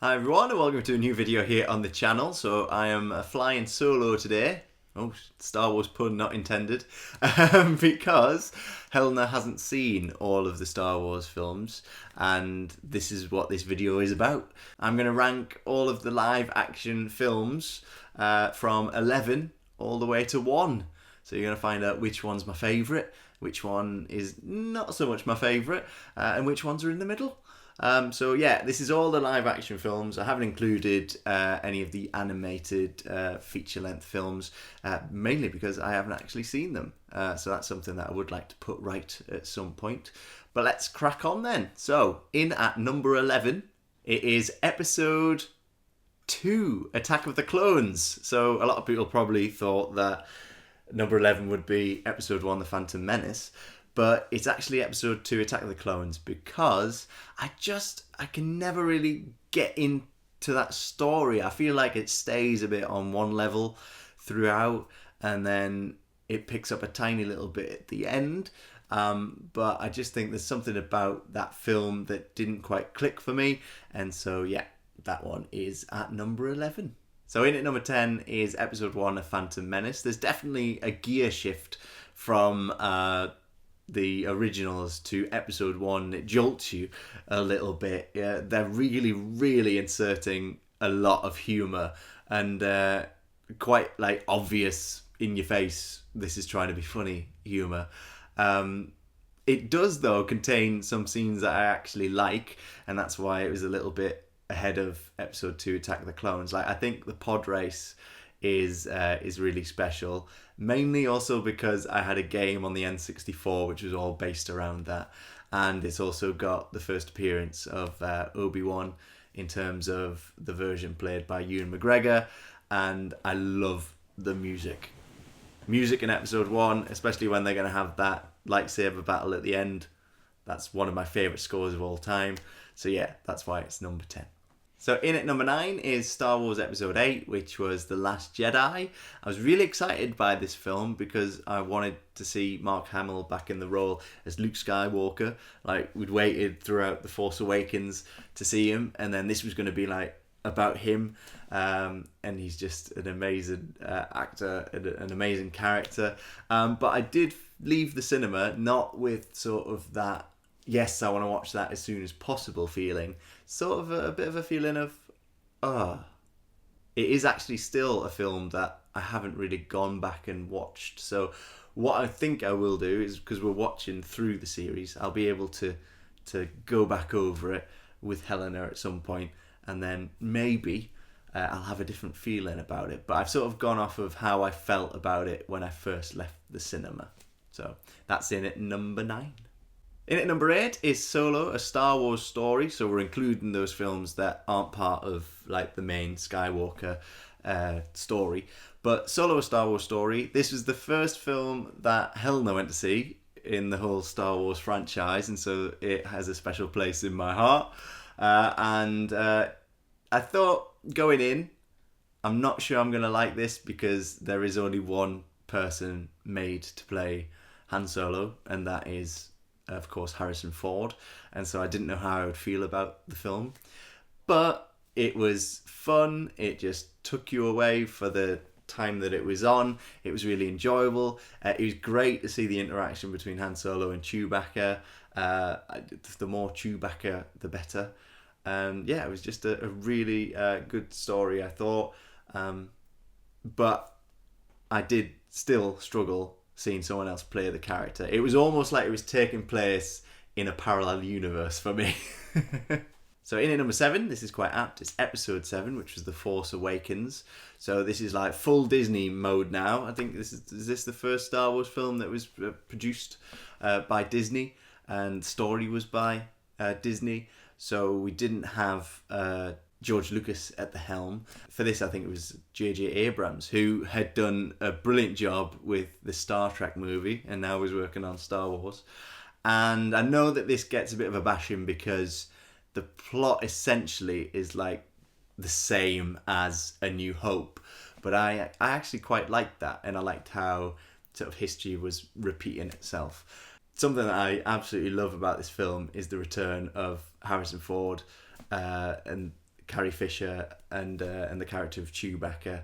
Hi everyone and welcome to a new video here on the channel. So I am flying solo today. Oh, Star Wars pun not intended. Because Helena hasn't seen all of the Star Wars films and this is what this video is about. I'm going to rank all of the live action films from 11 all the way to 1. So you're going to find out which one's my favourite, which one is not so much my favourite, and which ones are in the middle. So yeah, this is all the live action films. I haven't included any of the animated feature-length films, mainly because I haven't actually seen them. So that's something that I would like to put right at some point. But let's crack on then. So in at number 11, it is episode 2, Attack of the Clones. So a lot of people probably thought that number 11 would be episode 1, The Phantom Menace. But it's actually episode 2, Attack of the Clones, because I can never really get into that story. I feel like it stays a bit on one level throughout, and then it picks up a tiny little bit at the end. But I just think there's something about that film that didn't quite click for me. And so, yeah, that one is at number 11. So in at number 10 is episode 1, A Phantom Menace. There's definitely a gear shift from the originals to episode 1. It jolts you a little bit. Yeah, they're really inserting a lot of humour and quite like obvious in your face, this is trying to be funny humour. It does though contain some scenes that I actually like, and that's why it was a little bit ahead of episode 2, Attack of the Clones. Like, I think the pod race is really special, mainly also because I had a game on the N64 which was all based around that, and it's also got the first appearance of Obi-Wan in terms of the version played by Ewan McGregor, and I love the music in episode 1, especially when they're going to have that lightsaber battle at the end. That's one of my favourite scores of all time. So yeah, that's why it's number 10. So in at number 9 is Star Wars Episode 8, which was The Last Jedi. I was really excited by this film because I wanted to see Mark Hamill back in the role as Luke Skywalker. Like, we'd waited throughout The Force Awakens to see him, and then this was going to be like about him. And he's just an amazing actor and an amazing character. But I did leave the cinema not with sort of that, yes, I want to watch that as soon as possible feeling. Sort of a bit of a feeling of, it is actually still a film that I haven't really gone back and watched. So what I think I will do is, because we're watching through the series, I'll be able to go back over it with Helena at some point, and then maybe I'll have a different feeling about it. But I've sort of gone off of how I felt about it when I first left the cinema. So that's in at number 9. In at number 8 is Solo, A Star Wars Story. So we're including those films that aren't part of like the main Skywalker story. But Solo, A Star Wars Story, this was the first film that Helena went to see in the whole Star Wars franchise, and so it has a special place in my heart. And I thought going in, I'm not sure I'm going to like this because there is only one person made to play Han Solo, and that is, of course, Harrison Ford. And so I didn't know how I would feel about the film. But it was fun. It just took you away for the time that it was on. It was really enjoyable. It was great to see the interaction between Han Solo and Chewbacca. The more Chewbacca, the better. And yeah, it was just a really good story, I thought. But I did still struggle seeing someone else play the character. It was almost like it was taking place in a parallel universe for me. So in at number 7, this is quite apt, it's episode 7, which was The Force Awakens. So this is like full Disney mode now. I think is this the first Star Wars film that was produced by Disney, and story was by Disney. So we didn't have George Lucas at the helm. For this, I think it was J.J. Abrams, who had done a brilliant job with the Star Trek movie and now was working on Star Wars. And I know that this gets a bit of a bashing because the plot essentially is like the same as A New Hope. But I actually quite liked that, and I liked how sort of history was repeating itself. Something that I absolutely love about this film is the return of Harrison Ford and Carrie Fisher and the character of Chewbacca.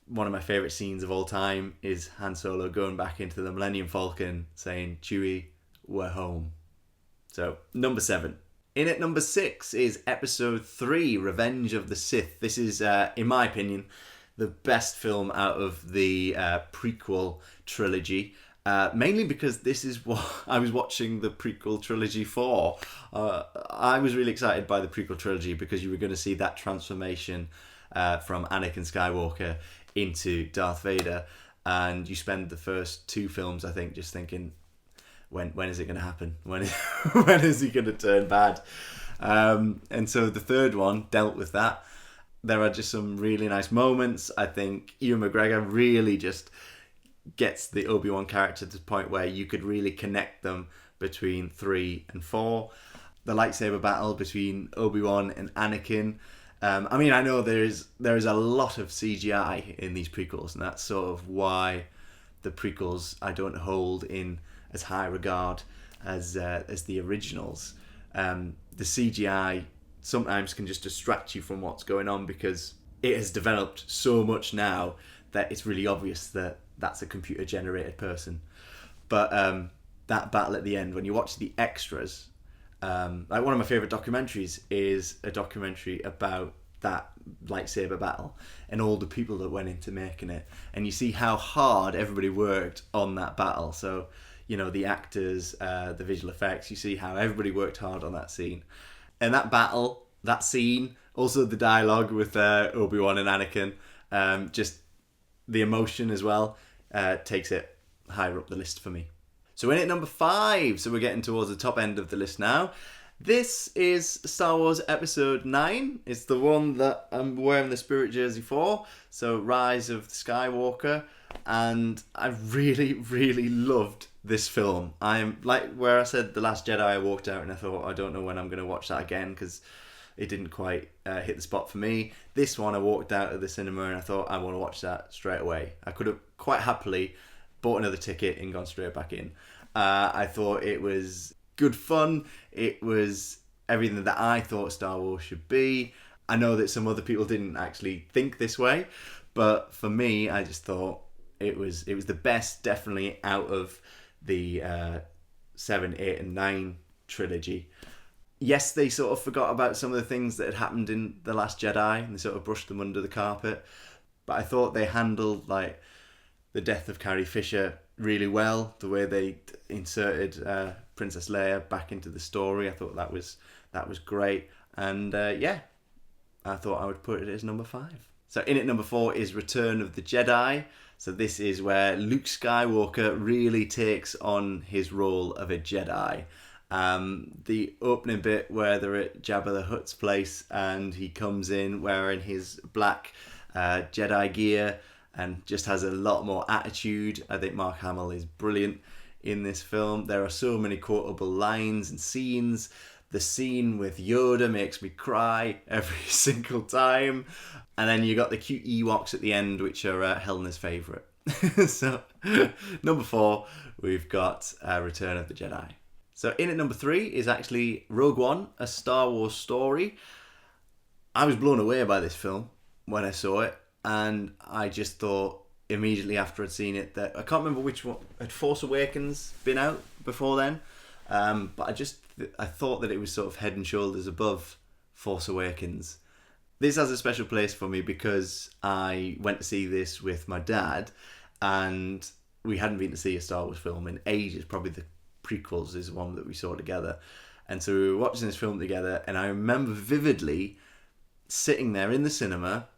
One of my favourite scenes of all time is Han Solo going back into the Millennium Falcon saying, "Chewie, we're home." So, number 7. In at number 6 is Episode 3, Revenge of the Sith. This is, in my opinion, the best film out of the prequel trilogy. Mainly because this is what I was watching the prequel trilogy for. I was really excited by the prequel trilogy because you were going to see that transformation from Anakin Skywalker into Darth Vader, and you spend the first 2 films, I think, just thinking, when is it going to happen? When is he going to turn bad? And so the third one dealt with that. There are just some really nice moments. I think Ewan McGregor really just gets the Obi-Wan character to the point where you could really connect them between 3 and 4. The lightsaber battle between Obi-Wan and Anakin. I mean, I know there is a lot of CGI in these prequels, and that's sort of why the prequels I don't hold in as high regard as the originals. The CGI sometimes can just distract you from what's going on because it has developed so much now that it's really obvious that that's a computer generated person. But that battle at the end, when you watch the extras, like one of my favourite documentaries is a documentary about that lightsaber battle and all the people that went into making it, and you see how hard everybody worked on that battle. So, you know, the actors, the visual effects, you see how everybody worked hard on that scene. And that battle, that scene, also the dialogue with Obi-Wan and Anakin, just the emotion as well, takes it higher up the list for me. So in at number 5, so we're getting towards the top end of the list now. This is Star Wars Episode 9. It's the one that I'm wearing the Spirit jersey for. So Rise of the Skywalker. And I really, really loved this film. I'm like where I said The Last Jedi, I walked out and I thought, I don't know when I'm going to watch that again because it didn't quite hit the spot for me. This one, I walked out of the cinema and I thought, I want to watch that straight away. I could have quite happily bought another ticket and gone straight back in. I thought it was good fun. It was everything that I thought Star Wars should be. I know that some other people didn't actually think this way, but for me, I just thought it was the best, definitely, out of the 7, 8 and 9 trilogy. Yes, they sort of forgot about some of the things that had happened in The Last Jedi and they sort of brushed them under the carpet, but I thought they handled like the death of Carrie Fisher really well. The way they inserted Princess Leia back into the story, I thought that was great. And yeah, I thought I would put it as number 5. So in at number 4 is Return of the Jedi. So this is where Luke Skywalker really takes on his role of a Jedi. The opening bit where they're at Jabba the Hutt's place and he comes in wearing his black Jedi gear and just has a lot more attitude. I think Mark Hamill is brilliant in this film. There are so many quotable lines and scenes. The scene with Yoda makes me cry every single time. And then you got the cute Ewoks at the end, which are Helena's favourite. So, number 4, we've got Return of the Jedi. So in at number 3 is actually Rogue One, A Star Wars Story. I was blown away by this film when I saw it, and I just thought immediately after I'd seen it that I can't remember which one. Had Force Awakens been out before then? But I thought that it was sort of head and shoulders above Force Awakens. This has a special place for me because I went to see this with my dad, and we hadn't been to see a Star Wars film in ages. Probably the prequels is one that we saw together, and so we were watching this film together, and I remember vividly sitting there in the cinema,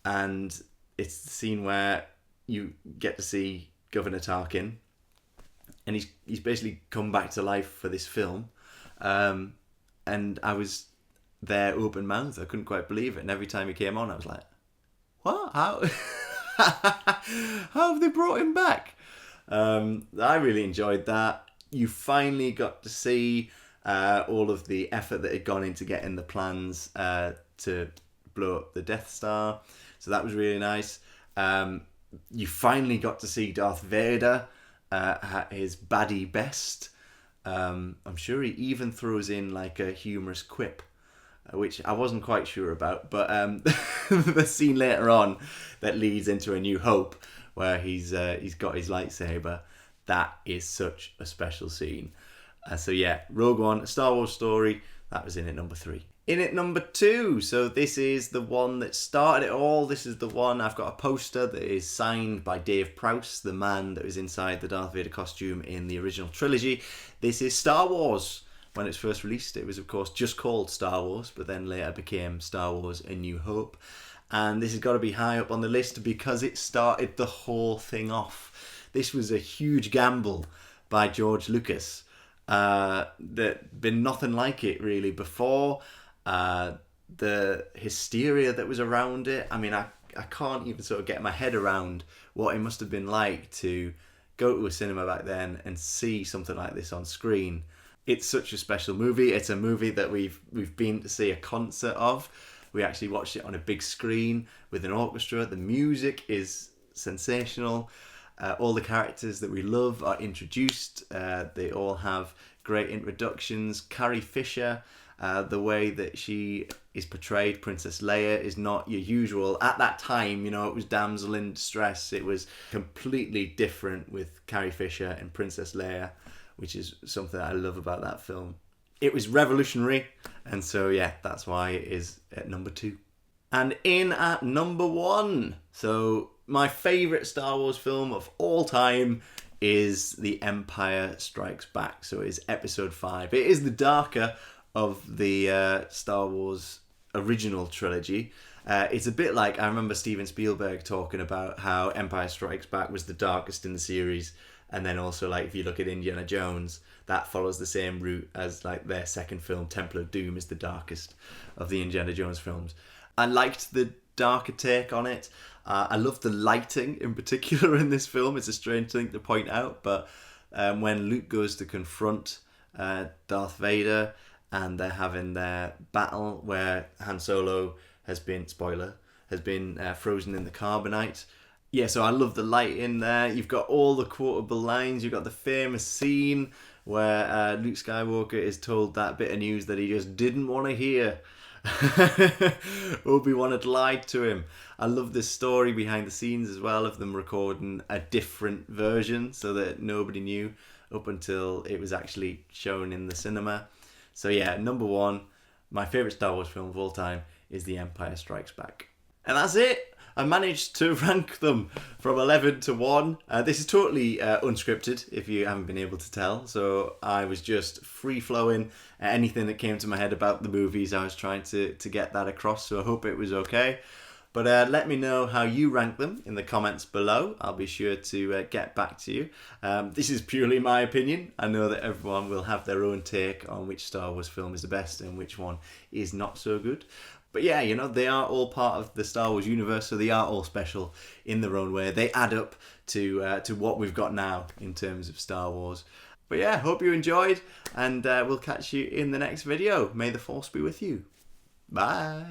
and it's the scene where you get to see Governor Tarkin, and he's basically come back to life for this film, and I was there open mouthed. I couldn't quite believe it, and every time he came on I was like, what? How have they brought him back? I really enjoyed that. You finally got to see all of the effort that had gone into getting the plans to blow up the Death Star, so that was really nice. You finally got to see Darth Vader at his baddie best. I'm sure he even throws in like a humorous quip which I wasn't quite sure about. But the scene later on that leads into A New Hope, where he's got his lightsaber, that is such a special scene. So yeah, Rogue One, A Star Wars Story, that was in at number 3. In at number 2, so this is the one that started it all. This is the one, I've got a poster that is signed by Dave Prowse, the man that was inside the Darth Vader costume in the original trilogy. This is Star Wars. When it was first released, it was of course just called Star Wars, but then later became Star Wars A New Hope. And this has got to be high up on the list because it started the whole thing off. This was a huge gamble by George Lucas. There'd been nothing like it really before. The hysteria that was around it, I mean, I can't even sort of get my head around what it must have been like to go to a cinema back then and see something like this on screen. It's such a special movie. It's a movie that we've been to see a concert of. We actually watched it on a big screen with an orchestra. The music is sensational. All the characters that we love are introduced. They all have great introductions. Carrie Fisher, the way that she is portrayed, Princess Leia, is not your usual. At that time, you know, it was damsel in distress. It was completely different with Carrie Fisher and Princess Leia, which is something that I love about that film. It was revolutionary, and so yeah, that's why it is at number 2. And in at number 1, so my favourite Star Wars film of all time is The Empire Strikes Back. So it is episode 5. It is the darker of the Star Wars original trilogy. It's a bit like, I remember Steven Spielberg talking about how Empire Strikes Back was the darkest in the series, and then also like if you look at Indiana Jones, that follows the same route as like their second film, Temple of Doom, is the darkest of the Indiana Jones films. I liked the darker take on it. I love the lighting in particular in this film. It's a strange thing to point out, but when Luke goes to confront Darth Vader and they're having their battle where Han Solo has been, spoiler, has been frozen in the carbonite. Yeah, so I love the light in there. You've got all the quotable lines. You've got the famous scene where Luke Skywalker is told that bit of news that he just didn't want to hear. Obi-Wan had lied to him. I love this story behind the scenes as well of them recording a different version so that nobody knew up until it was actually shown in the cinema. So yeah, number 1, my favourite Star Wars film of all time is The Empire Strikes Back. And that's it. I managed to rank them from 11 to 1. This is totally unscripted, if you haven't been able to tell. So I was just free-flowing. Anything that came to my head about the movies, I was trying to get that across. So I hope it was okay. But let me know how you rank them in the comments below. I'll be sure to get back to you. This is purely my opinion. I know that everyone will have their own take on which Star Wars film is the best and which one is not so good. But yeah, you know, they are all part of the Star Wars universe, so they are all special in their own way. They add up to what we've got now in terms of Star Wars. But yeah, hope you enjoyed, and we'll catch you in the next video. May the Force be with you. Bye.